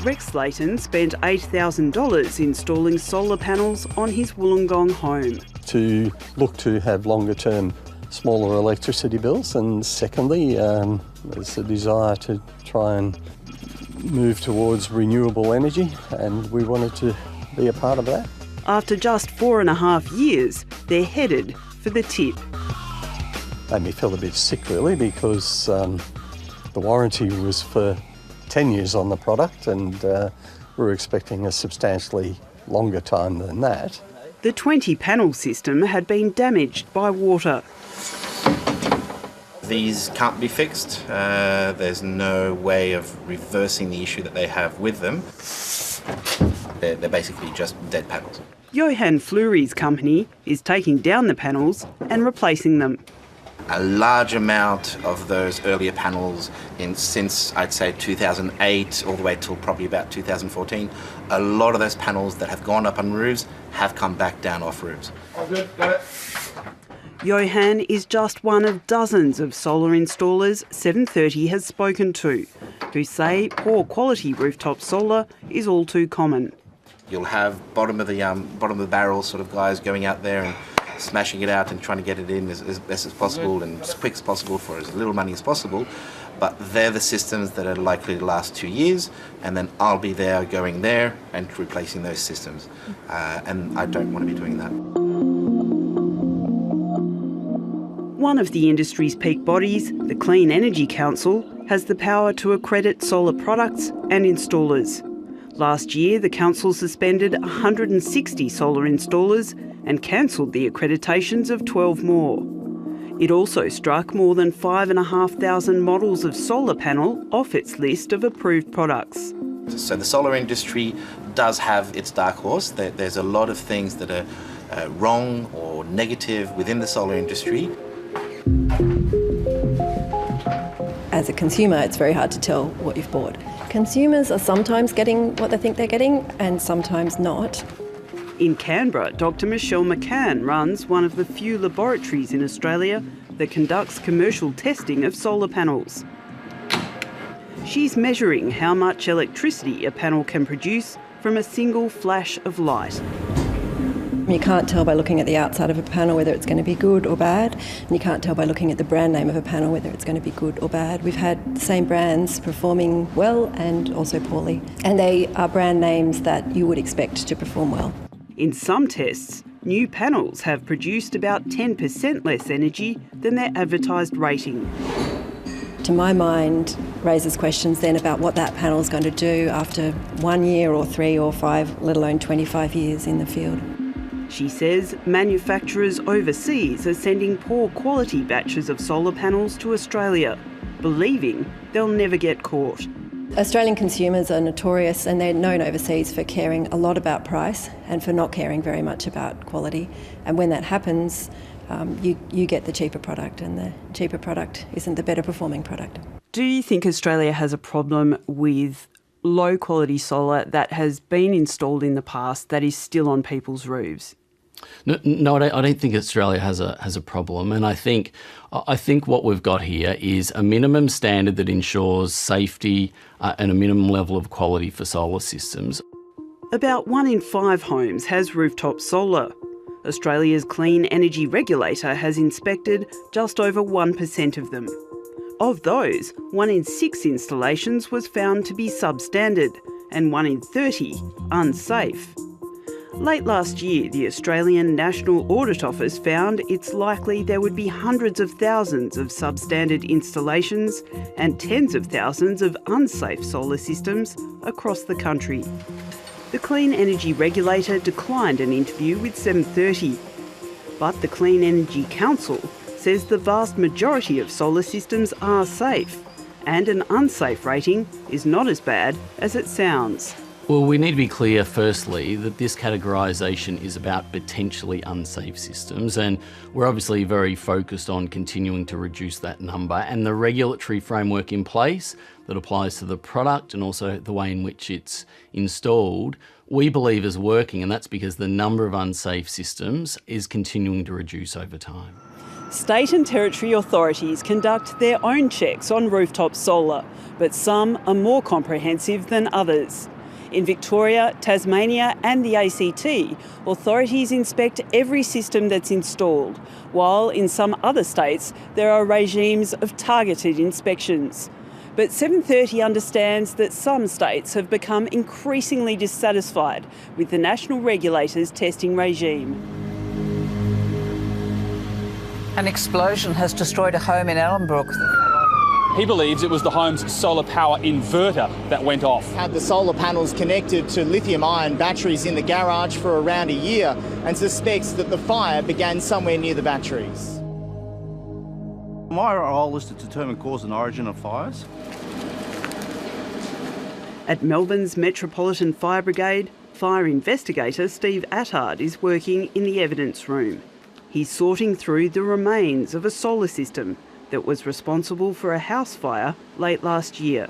Rex Layton spent $8,000 installing solar panels on his Wollongong home. To look to have longer term, smaller electricity bills, and secondly, there's a desire to try and move towards renewable energy, and we wanted to be a part of that. After just 4.5 years, they're headed for the tip. Made me feel a bit sick really, because the warranty was for 10 years on the product, and we were expecting a substantially longer time than that. The 20-panel system had been damaged by water. These can't be fixed. There's no way of reversing the issue that they have with them. They're basically just dead panels. Johan Fleury's company is taking down the panels and replacing them. A large amount of those earlier panels since I'd say 2008 all the way till probably about 2014, a lot of those panels that have gone up on roofs have come back down off roofs. All good, got it. Johan is just one of dozens of solar installers 730 has spoken to, who say poor quality rooftop solar is all too common. You'll have bottom of the barrel sort of guys going out there and smashing it out and trying to get it in as best as possible and as quick as possible for as little money as possible. But they're the systems that are likely to last 2 years, and then I'll be there going there and replacing those systems. And I don't want to be doing that. One of the industry's peak bodies, the Clean Energy Council, has the power to accredit solar products and installers. Last year, the council suspended 160 solar installers and cancelled the accreditations of 12 more. It also struck more than 5,500 models of solar panel off its list of approved products. So the solar industry does have its dark horse. There's a lot of things that are wrong or negative within the solar industry. As a consumer, it's very hard to tell what you've bought. Consumers are sometimes getting what they think they're getting and sometimes not. In Canberra, Dr Michelle McCann runs one of the few laboratories in Australia that conducts commercial testing of solar panels. She's measuring how much electricity a panel can produce from a single flash of light. You can't tell by looking at the outside of a panel whether it's going to be good or bad, and you can't tell by looking at the brand name of a panel whether it's going to be good or bad. We've had the same brands performing well and also poorly, and they are brand names that you would expect to perform well. In some tests, new panels have produced about 10% less energy than their advertised rating. To my mind, raises questions then about what that panel is going to do after 1 year or 3 or 5, let alone 25 years in the field. She says manufacturers overseas are sending poor quality batches of solar panels to Australia, believing they'll never get caught. Australian consumers are notorious, and they're known overseas for caring a lot about price and for not caring very much about quality. And when that happens, you get the cheaper product, and the cheaper product isn't the better performing product. Do you think Australia has a problem with low quality solar that has been installed in the past that is still on people's roofs? No, I don't think Australia has a problem, and I think what we've got here is a minimum standard that ensures safety and a minimum level of quality for solar systems. About 1 in 5 homes has rooftop solar. Australia's Clean Energy Regulator has inspected just over 1% of them. Of those, 1 in 6 installations was found to be substandard and 1 in 30 unsafe. Late last year, the Australian National Audit Office found it's likely there would be hundreds of thousands of substandard installations and tens of thousands of unsafe solar systems across the country. The Clean Energy Regulator declined an interview with 730, but the Clean Energy Council says the vast majority of solar systems are safe, and an unsafe rating is not as bad as it sounds. Well, we need to be clear, firstly, that this categorisation is about potentially unsafe systems, and we're obviously very focused on continuing to reduce that number, and the regulatory framework in place that applies to the product and also the way in which it's installed, we believe is working, and that's because the number of unsafe systems is continuing to reduce over time. State and territory authorities conduct their own checks on rooftop solar, but some are more comprehensive than others. In Victoria, Tasmania and the ACT, authorities inspect every system that's installed, while in some other states there are regimes of targeted inspections. But 730 understands that some states have become increasingly dissatisfied with the national regulator's testing regime. An explosion has destroyed a home in Ellenbrook. He believes it was the home's solar power inverter that went off. Had the solar panels connected to lithium-ion batteries in the garage for around a year and suspects that the fire began somewhere near the batteries. My role is to determine cause and origin of fires. At Melbourne's Metropolitan Fire Brigade, fire investigator Steve Attard is working in the evidence room. He's sorting through the remains of a solar system that was responsible for a house fire late last year.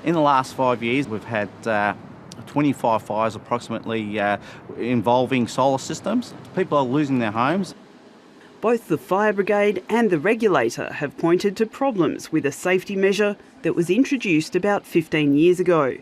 In the last 5 years, we've had 25 fires approximately involving solar systems. People are losing their homes. Both the fire brigade and the regulator have pointed to problems with a safety measure that was introduced about 15 years ago.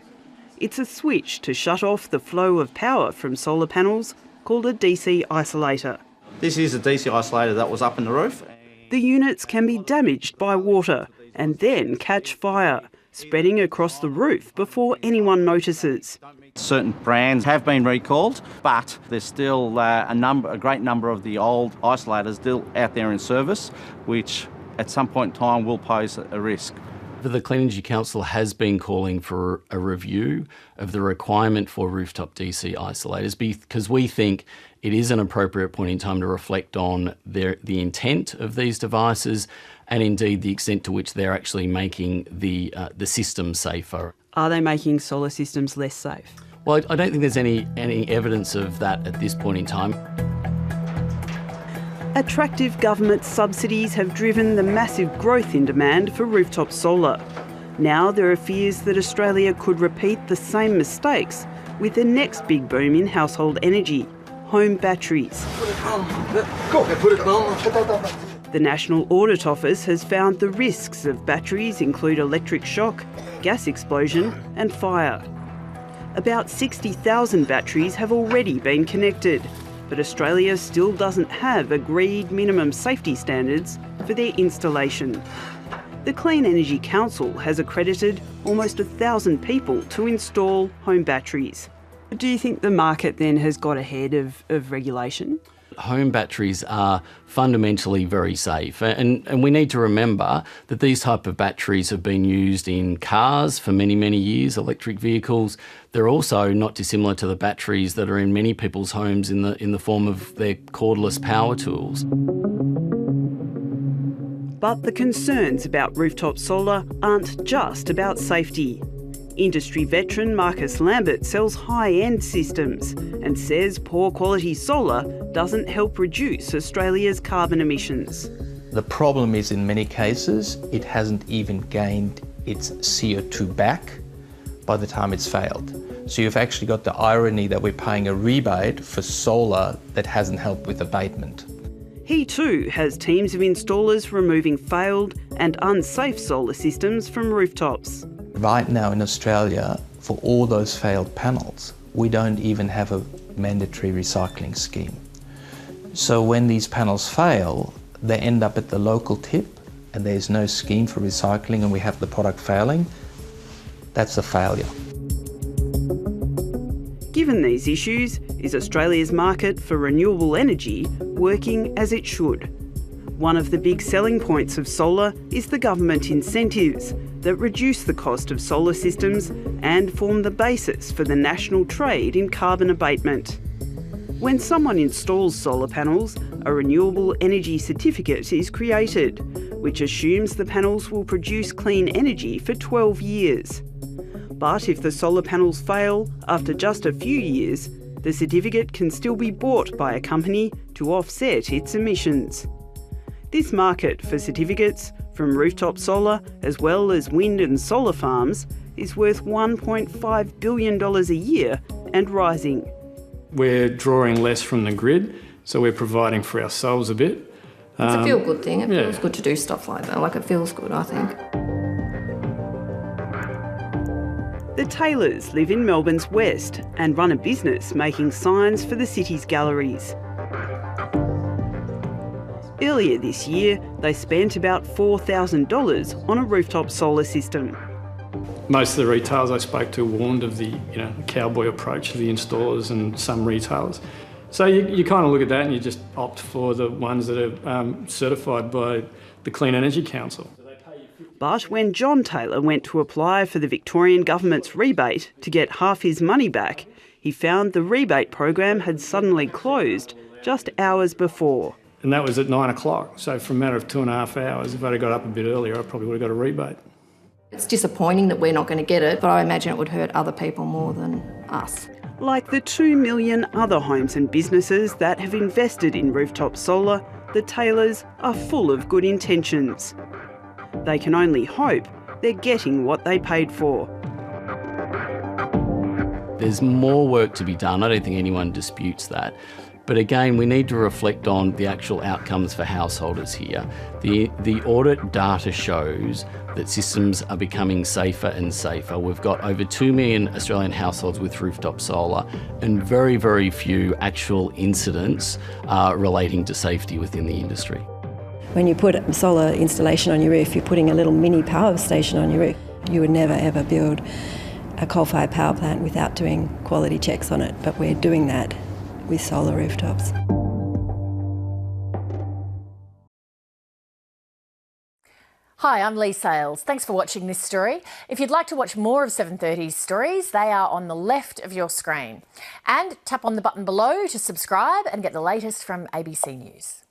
It's a switch to shut off the flow of power from solar panels called a DC isolator. This is a DC isolator that was up in the roof. The units can be damaged by water and then catch fire, spreading across the roof before anyone notices. Certain brands have been recalled, but there's still a great number of the old isolators still out there in service, which at some point in time will pose a risk. The Clean Energy Council has been calling for a review of the requirement for rooftop DC isolators because we think it is an appropriate point in time to reflect on the intent of these devices and indeed the extent to which they're actually making the system safer. Are they making solar systems less safe? Well, I don't think there's any evidence of that at this point in time. Attractive government subsidies have driven the massive growth in demand for rooftop solar. Now there are fears that Australia could repeat the same mistakes with the next big boom in household energy, home batteries. The National Audit Office has found the risks of batteries include electric shock, gas explosion and fire. About 60,000 batteries have already been connected, but Australia still doesn't have agreed minimum safety standards for their installation. The Clean Energy Council has accredited almost 1,000 people to install home batteries. Do you think the market then has got ahead of regulation? Home batteries are fundamentally very safe, and we need to remember that these type of batteries have been used in cars for many, many years, electric vehicles. They're also not dissimilar to the batteries that are in many people's homes in the form of their cordless power tools. But the concerns about rooftop solar aren't just about safety. Industry veteran Marcus Lambert sells high-end systems and says poor quality solar doesn't help reduce Australia's carbon emissions. The problem is in many cases it hasn't even gained its CO2 back by the time it's failed. So you've actually got the irony that we're paying a rebate for solar that hasn't helped with abatement. He too has teams of installers removing failed and unsafe solar systems from rooftops. Right now in Australia, for all those failed panels, we don't even have a mandatory recycling scheme. So when these panels fail, they end up at the local tip and there's no scheme for recycling and we have the product failing. That's a failure. Given these issues, is Australia's market for renewable energy working as it should? One of the big selling points of solar is the government incentives that reduce the cost of solar systems and form the basis for the national trade in carbon abatement. When someone installs solar panels, a renewable energy certificate is created, which assumes the panels will produce clean energy for 12 years. But if the solar panels fail after just a few years, the certificate can still be bought by a company to offset its emissions. This market for certificates from rooftop solar as well as wind and solar farms is worth $1.5 billion a year and rising. We're drawing less from the grid, so we're providing for ourselves a bit. It's a feel-good thing. It feels good to do stuff like that. Like, it feels good, I think. The Taylors live in Melbourne's west and run a business making signs for the city's galleries. Earlier this year, they spent about $4,000 on a rooftop solar system. Most of the retailers I spoke to warned of the cowboy approach of the installers and some retailers. So you kind of look at that and you just opt for the ones that are certified by the Clean Energy Council. But when John Taylor went to apply for the Victorian government's rebate to get half his money back, he found the rebate program had suddenly closed just hours before. And that was at 9 o'clock. So for a matter of 2.5 hours, if I'd have got up a bit earlier, I probably would have got a rebate. It's disappointing that we're not going to get it, but I imagine it would hurt other people more than us. Like the 2 million other homes and businesses that have invested in rooftop solar, the Taylors are full of good intentions. They can only hope they're getting what they paid for. There's more work to be done. I don't think anyone disputes that. But again, we need to reflect on the actual outcomes for householders here. The audit data shows that systems are becoming safer and safer. We've got over 2 million Australian households with rooftop solar and very, very few actual incidents relating to safety within the industry. When you put a solar installation on your roof, you're putting a little mini power station on your roof. You would never ever build a coal-fired power plant without doing quality checks on it, but we're doing that with solar rooftops. Hi, I'm Lee Sales. Thanks for watching this story. If you'd like to watch more of 730's stories, they are on the left of your screen. And tap on the button below to subscribe and get the latest from ABC News.